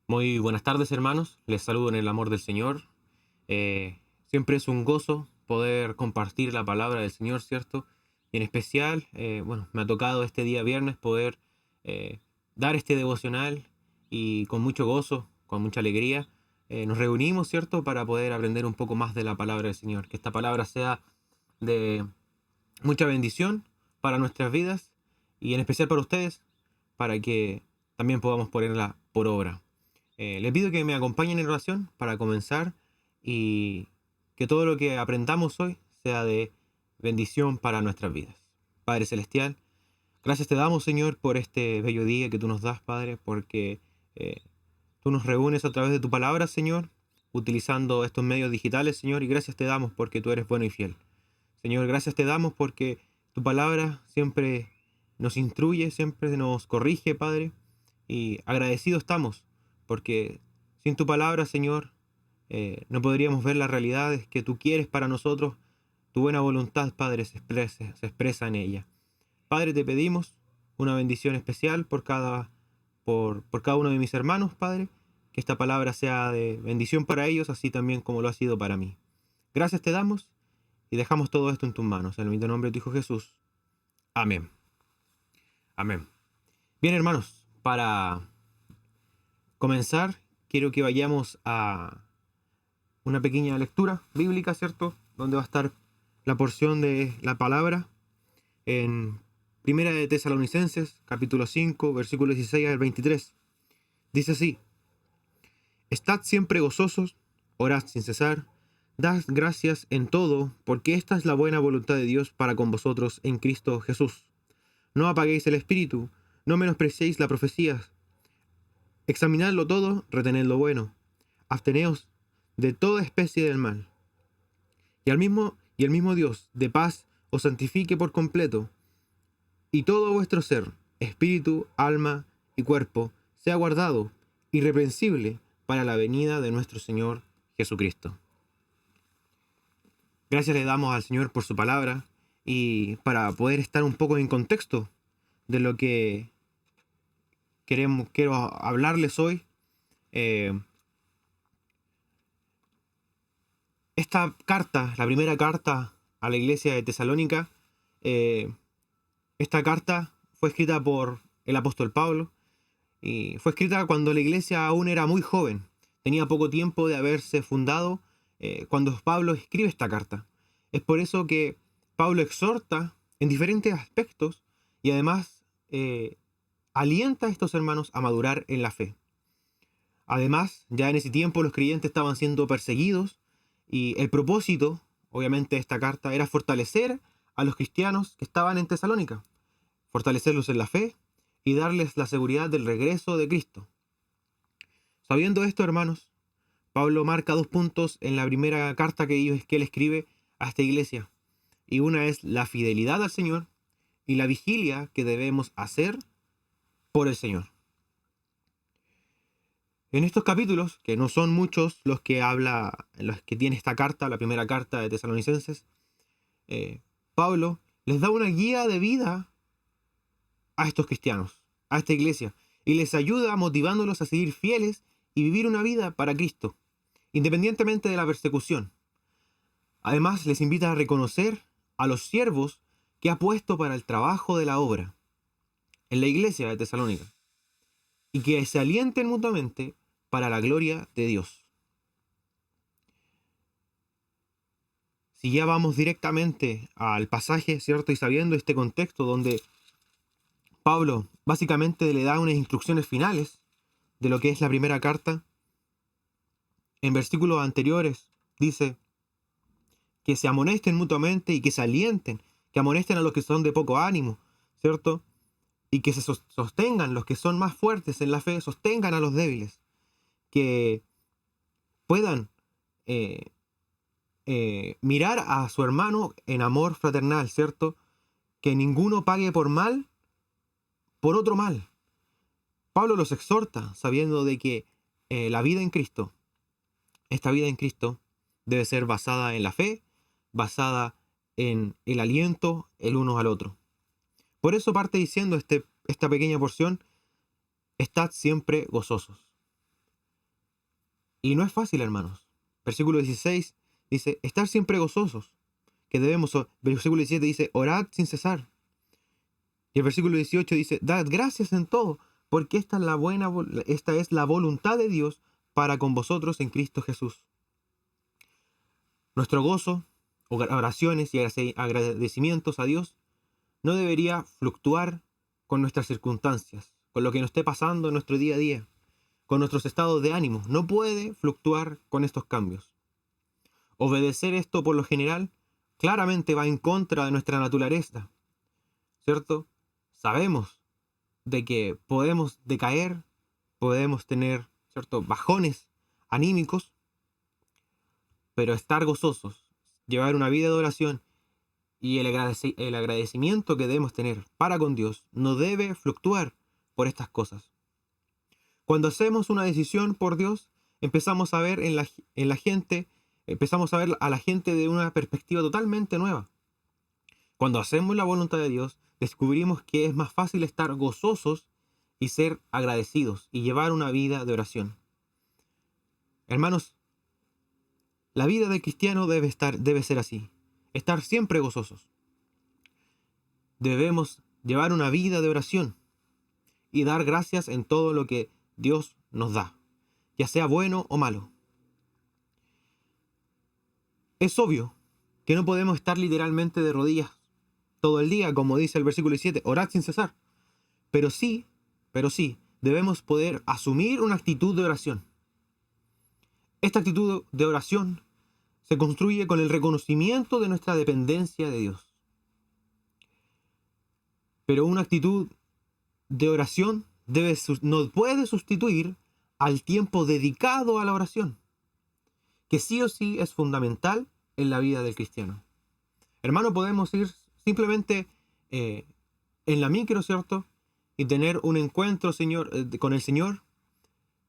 Muy buenas tardes, hermanos. Les saludo en el amor del Señor. Siempre es un gozo poder compartir la palabra del Señor, ¿cierto? Y en especial, me ha tocado este día viernes poder eh, dar este devocional y con mucho gozo, con mucha alegría, nos reunimos, ¿cierto? Para poder aprender un poco más de la palabra del Señor. Que esta palabra sea de mucha bendición para nuestras vidas y en especial para ustedes, para que también podamos ponerla por obra. Les pido que me acompañen en oración para comenzar y que todo lo que aprendamos hoy sea de bendición para nuestras vidas. Padre Celestial, gracias te damos, Señor, por este bello día que tú nos das, Padre, porque eh, tú nos reúnes a través de tu palabra, Señor, utilizando estos medios digitales, Señor, y gracias te damos porque tú eres bueno y fiel. Señor, gracias te damos porque tu palabra siempre nos instruye, siempre nos corrige, Padre, y agradecidos estamos porque sin tu palabra, Señor, no podríamos ver las realidades que tú quieres para nosotros. Tu buena voluntad, Padre, se expresa en ella. Padre, te pedimos una bendición especial por cada uno de mis hermanos, Padre, que esta palabra sea de bendición para ellos, así también como lo ha sido para mí. Gracias te damos y dejamos todo esto en tus manos. En el mismo nombre de tu Hijo Jesús. Amén. Amén. Bien, hermanos, para comenzar, quiero que vayamos a una pequeña lectura bíblica, ¿cierto? Donde va a estar la porción de la palabra en Primera de Tesalonicenses, capítulo 5, versículo 16 al 23. Dice así: Estad siempre gozosos, orad sin cesar, dad gracias en todo, porque esta es la buena voluntad de Dios para con vosotros en Cristo Jesús. No apaguéis el espíritu, no menospreciéis la profecía. Examinadlo todo, retened lo bueno. Absteneos de toda especie del mal. Y el mismo Dios de paz os santifique por completo, y todo vuestro ser, espíritu, alma y cuerpo, sea guardado irreprensible para la venida de nuestro Señor Jesucristo. Gracias le damos al Señor por su palabra y para poder estar un poco en contexto de lo que quiero hablarles hoy. eh, Esta carta, la primera carta a la iglesia de Tesalónica, eh, esta carta fue escrita por el apóstol Pablo y fue escrita cuando la iglesia aún era muy joven. Tenía poco tiempo de haberse fundado cuando Pablo escribe esta carta. Es por eso que Pablo exhorta en diferentes aspectos y además alienta a estos hermanos a madurar en la fe. Además, ya en ese tiempo los creyentes estaban siendo perseguidos y el propósito, obviamente, de esta carta era fortalecer a los cristianos que estaban en Tesalónica, fortalecerlos en la fe y darles la seguridad del regreso de Cristo. Sabiendo esto, hermanos, Pablo marca dos puntos en la primera carta que él escribe a esta iglesia. Y una es la fidelidad al Señor y la vigilia que debemos hacer por el Señor. En estos capítulos, que no son muchos los que tiene esta carta, la primera carta de Tesalonicenses, Pablo les da una guía de vida a estos cristianos, a esta iglesia, y les ayuda motivándolos a seguir fieles y vivir una vida para Cristo, independientemente de la persecución. Además, les invita a reconocer a los siervos que ha puesto para el trabajo de la obra en la iglesia de Tesalónica, y que se alienten mutuamente para la gloria de Dios. Si ya vamos directamente al pasaje, ¿cierto? Y sabiendo este contexto donde Pablo básicamente le da unas instrucciones finales de lo que es la primera carta, en versículos anteriores dice que se amonesten mutuamente y que se alienten, que amonesten a los que son de poco ánimo, ¿cierto? Y que se sostengan los que son más fuertes en la fe, sostengan a los débiles, que puedan eh, mirar a su hermano en amor fraternal, ¿cierto? Que ninguno pague por otro mal. Pablo los exhorta sabiendo de que la vida en Cristo, esta vida en Cristo, debe ser basada en la fe, basada en el aliento el uno al otro. Por eso parte diciendo esta pequeña porción: estad siempre gozosos. Y no es fácil, hermanos. Versículo 16 dice, estar siempre gozosos. Que debemos, versículo 17 dice, orad sin cesar. Y el versículo 18 dice, dad gracias en todo, porque esta es la voluntad de Dios para con vosotros en Cristo Jesús. Nuestro gozo, oraciones y agradecimientos a Dios no debería fluctuar con nuestras circunstancias, con lo que nos esté pasando en nuestro día a día, con nuestros estados de ánimo. No puede fluctuar con estos cambios. Obedecer esto por lo general claramente va en contra de nuestra naturaleza, ¿cierto? Sabemos de que podemos decaer, podemos tener, ¿cierto?, bajones anímicos, pero estar gozosos, llevar una vida de oración y el agradecimiento que debemos tener para con Dios no debe fluctuar por estas cosas. Cuando hacemos una decisión por Dios, empezamos a ver empezamos a ver a la gente de una perspectiva totalmente nueva. Cuando hacemos la voluntad de Dios, descubrimos que es más fácil estar gozosos y ser agradecidos y llevar una vida de oración. Hermanos, la vida del cristiano debe ser así, estar siempre gozosos. Debemos llevar una vida de oración y dar gracias en todo lo que Dios nos da, ya sea bueno o malo. Es obvio que no podemos estar literalmente de rodillas todo el día, como dice el versículo 17, orad sin cesar. Pero sí, debemos poder asumir una actitud de oración. Esta actitud de oración se construye con el reconocimiento de nuestra dependencia de Dios. Pero una actitud de oración no puede sustituir al tiempo dedicado a la oración, que sí o sí es fundamental en la vida del cristiano. Hermano, podemos ir simplemente en la micro, ¿cierto?, y tener un encuentro, con el Señor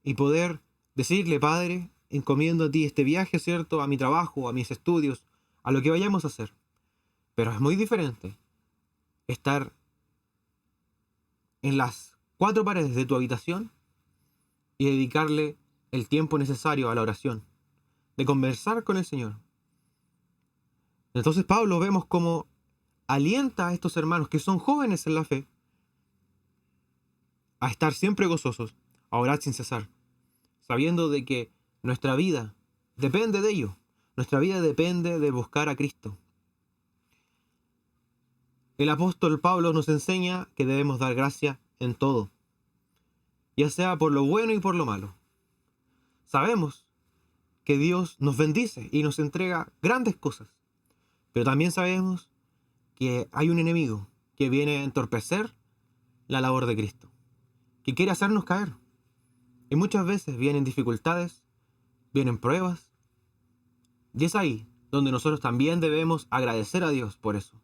y poder decirle, Padre, encomiendo a ti este viaje, ¿cierto?, a mi trabajo, a mis estudios, a lo que vayamos a hacer. Pero es muy diferente estar en las 4 paredes de tu habitación y dedicarle el tiempo necesario a la oración, de conversar con el Señor. Entonces Pablo vemos cómo alienta a estos hermanos que son jóvenes en la fe a estar siempre gozosos, a orar sin cesar, sabiendo de que nuestra vida depende de ello. Nuestra vida depende de buscar a Cristo. El apóstol Pablo nos enseña que debemos dar gracia en todo, ya sea por lo bueno y por lo malo. Sabemos que Dios nos bendice y nos entrega grandes cosas, pero también sabemos que hay un enemigo que viene a entorpecer la labor de Cristo, que quiere hacernos caer. Y muchas veces vienen dificultades, vienen pruebas, y es ahí donde nosotros también debemos agradecer a Dios por eso.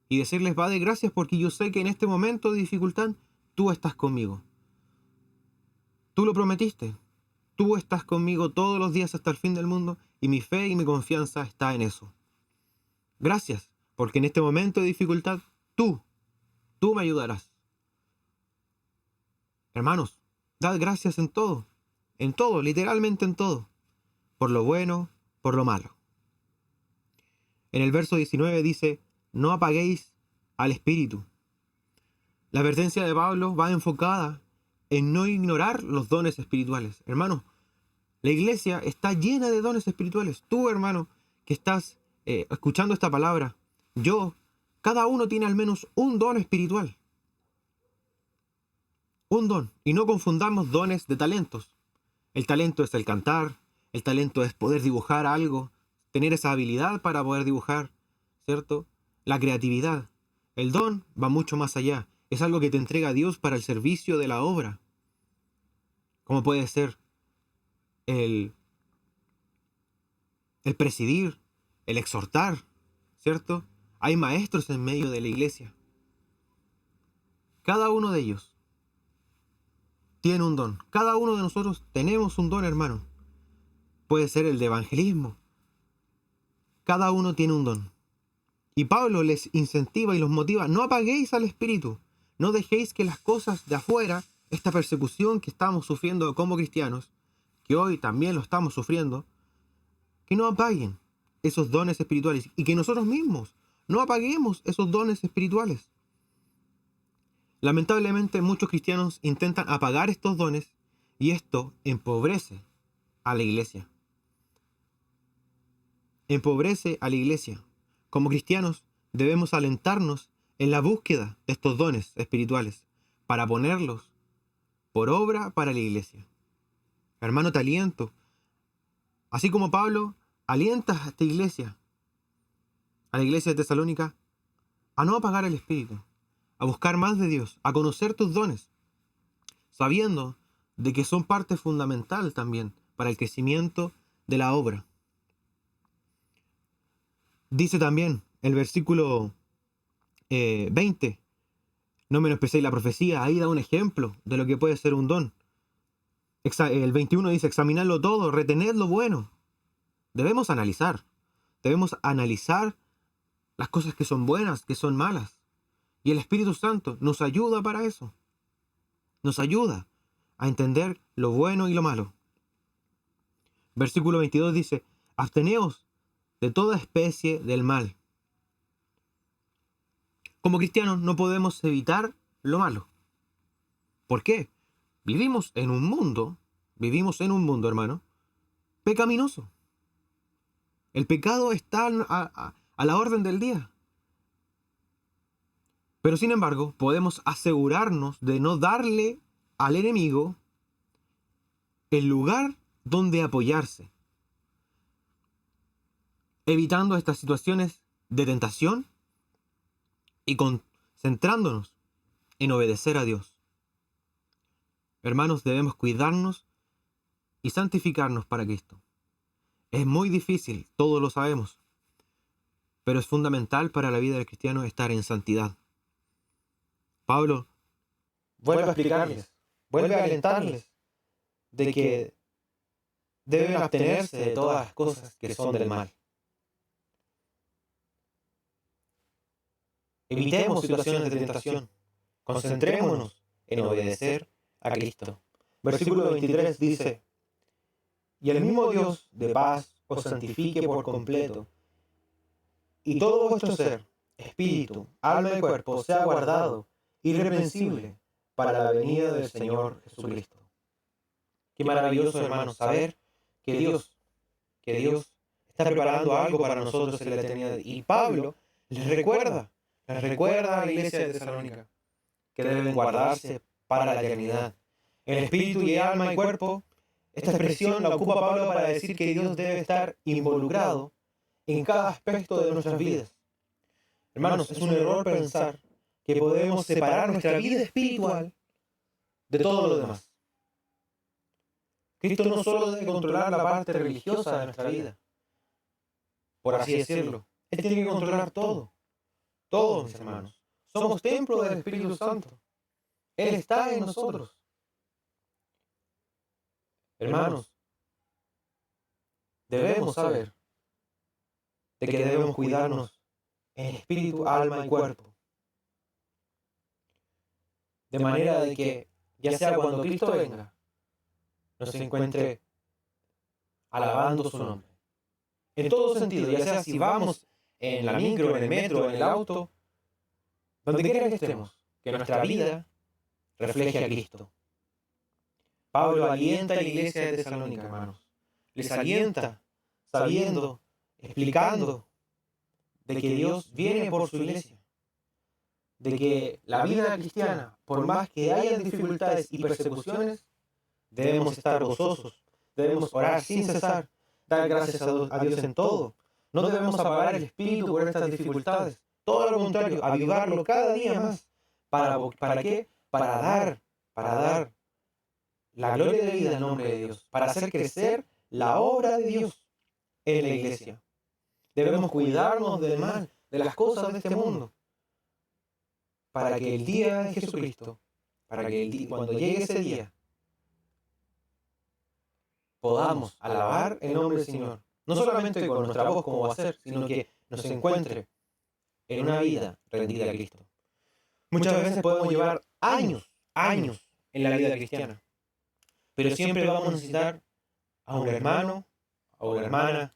Y decirles, Padre, gracias porque yo sé que en este momento de dificultad tú estás conmigo. Tú lo prometiste. Tú estás conmigo todos los días hasta el fin del mundo y mi fe y mi confianza está en eso. Gracias, porque en este momento de dificultad tú me ayudarás. Hermanos, dad gracias en todo, literalmente en todo, por lo bueno, por lo malo. En el verso 19 dice, no apaguéis al espíritu. La advertencia de Pablo va enfocada en no ignorar los dones espirituales. Hermano, la iglesia está llena de dones espirituales. Tú, hermano, que estás escuchando esta palabra, cada uno tiene al menos un don espiritual. Un don. Y no confundamos dones de talentos. El talento es el cantar, el talento es poder dibujar algo, tener esa habilidad para poder dibujar, ¿cierto? La creatividad. El don va mucho más allá. Es algo que te entrega Dios para el servicio de la obra. Como puede ser el presidir, el exhortar, ¿cierto? Hay maestros en medio de la iglesia. Cada uno de ellos tiene un don. Cada uno de nosotros tenemos un don, hermano. Puede ser el de evangelismo. Cada uno tiene un don. Y Pablo les incentiva y los motiva, no apaguéis al espíritu. No dejéis que las cosas de afuera, esta persecución que estamos sufriendo como cristianos, que hoy también lo estamos sufriendo, que no apaguen esos dones espirituales y que nosotros mismos no apaguemos esos dones espirituales. Lamentablemente muchos cristianos intentan apagar estos dones y esto empobrece a la iglesia. Empobrece a la iglesia. Como cristianos debemos alentarnos en la búsqueda de estos dones espirituales para ponerlos por obra para la iglesia. Hermano, te aliento, así como Pablo alienta a esta iglesia, a la iglesia de Tesalónica, a no apagar el espíritu, a buscar más de Dios, a conocer tus dones, sabiendo de que son parte fundamental también para el crecimiento de la obra. Dice también el versículo 20, no menosprecéis la profecía. Ahí da un ejemplo de lo que puede ser un don. El 21 dice, examinadlo todo, retened lo bueno. Debemos analizar las cosas que son buenas, que son malas. Y el Espíritu Santo nos ayuda para eso. Nos ayuda a entender lo bueno y lo malo. Versículo 22 dice, absteneos de toda especie del mal. Como cristianos no podemos evitar lo malo. ¿Por qué? Vivimos en un mundo, hermano, pecaminoso. El pecado está a la orden del día. Pero sin embargo, podemos asegurarnos de no darle al enemigo el lugar donde apoyarse, evitando estas situaciones de tentación y concentrándonos en obedecer a Dios. Hermanos, debemos cuidarnos y santificarnos para Cristo. Es muy difícil, todos lo sabemos, pero es fundamental para la vida del cristiano estar en santidad. Pablo vuelve a explicarles, vuelve a alentarles de que deben abstenerse de todas las cosas que son del mal. Evitemos situaciones de tentación. Concentrémonos en obedecer a Cristo. Versículo 23 dice, y el mismo Dios de paz os santifique por completo, y todo vuestro ser, espíritu, alma y cuerpo sea guardado irreprensible para la venida del Señor Jesucristo. Qué maravilloso, hermanos, saber que Dios está preparando algo para nosotros en la eternidad. Y Pablo les recuerda a la iglesia de Tesalónica que deben guardarse para la eternidad. El espíritu y alma y cuerpo, esta expresión la ocupa Pablo para decir que Dios debe estar involucrado en cada aspecto de nuestras vidas. Hermanos, es un error pensar que podemos separar nuestra vida espiritual de todo lo demás. Cristo no solo debe controlar la parte religiosa de nuestra vida, por así decirlo. Él tiene que controlar todo. Todos, mis hermanos. Somos templo del Espíritu Santo. Él está en nosotros. Hermanos, debemos saber de que debemos cuidarnos en espíritu, alma y cuerpo. De manera de que, ya sea cuando Cristo venga, nos encuentre alabando su nombre. En todo sentido, ya sea si vamos en la micro, en el metro, en el auto, donde quiera que estemos, que nuestra vida refleje a Cristo. Pablo alienta a la iglesia de Tesalónica, hermanos. Les alienta sabiendo, explicando de que Dios viene por su iglesia. De que la vida cristiana, por más que haya dificultades y persecuciones, debemos estar gozosos, debemos orar sin cesar, dar gracias a Dios en todo. No debemos apagar el espíritu por estas dificultades. Todo lo contrario, avivarlo cada día más. ¿Para qué? Para dar la gloria de vida al nombre de Dios, para hacer crecer la obra de Dios en la iglesia. Debemos cuidarnos del mal, de las cosas de este mundo, para que el día de Jesucristo, cuando llegue ese día, podamos alabar el nombre del Señor. No solamente con nuestra voz como va a ser, sino que nos encuentre en una vida rendida a Cristo. Muchas veces podemos llevar años en la vida cristiana, pero siempre vamos a necesitar a un hermano, a una hermana,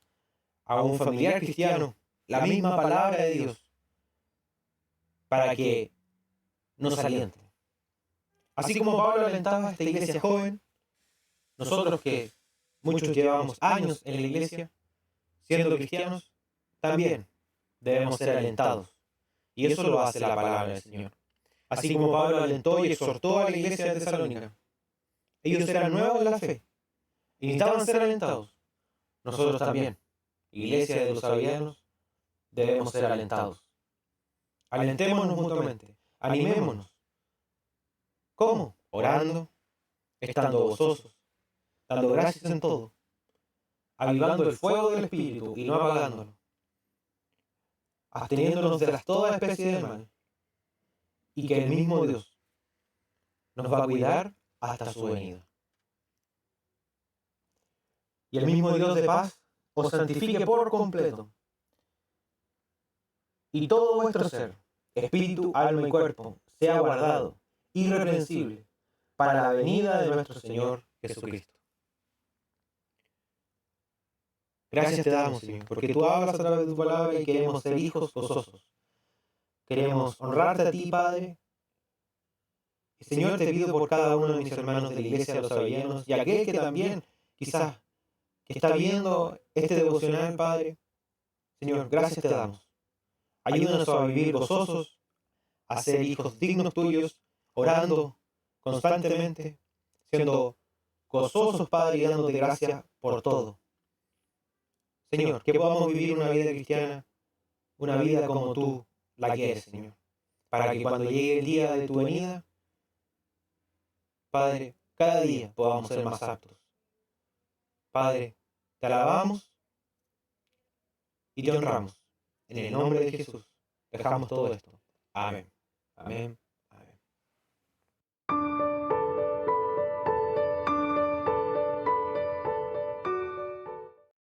a un familiar cristiano, la misma palabra de Dios, para que nos aliente. Así como Pablo alentaba a esta iglesia joven, nosotros que muchos llevamos años en la iglesia, siendo cristianos, también debemos ser alentados. Y eso lo hace la palabra del Señor. Así como Pablo alentó y exhortó a la iglesia de Tesalónica. Ellos eran nuevos en la fe y necesitaban ser alentados. Nosotros también, iglesia de los sabianos, debemos ser alentados. Alentémonos mutuamente, animémonos. ¿Cómo? Orando, estando gozosos, dando gracias en todo, avivando el fuego del Espíritu y no apagándolo, absteniéndonos de toda especie de mal, y que el mismo Dios nos va a cuidar hasta su venida. Y el mismo Dios de paz os santifique por completo, y todo vuestro ser, espíritu, alma y cuerpo, sea guardado, irreprensible, para la venida de nuestro Señor Jesucristo. Gracias te damos, Señor, porque tú hablas a través de tu palabra y queremos ser hijos gozosos. Queremos honrarte a ti, Padre. Y, Señor, te pido por cada uno de mis hermanos de la iglesia de los sabellanos y aquel que también, quizás, que está viendo este devocional, Padre. Señor, gracias te damos. Ayúdanos a vivir gozosos, a ser hijos dignos tuyos, orando constantemente, siendo gozosos, Padre, y dándote gracias por todo. Señor, que podamos vivir una vida cristiana, una vida como tú la quieres, Señor, para que cuando llegue el día de tu venida, Padre, cada día podamos ser más aptos. Padre, te alabamos y te honramos. En el nombre de Jesús, dejamos todo esto. Amén. Amén.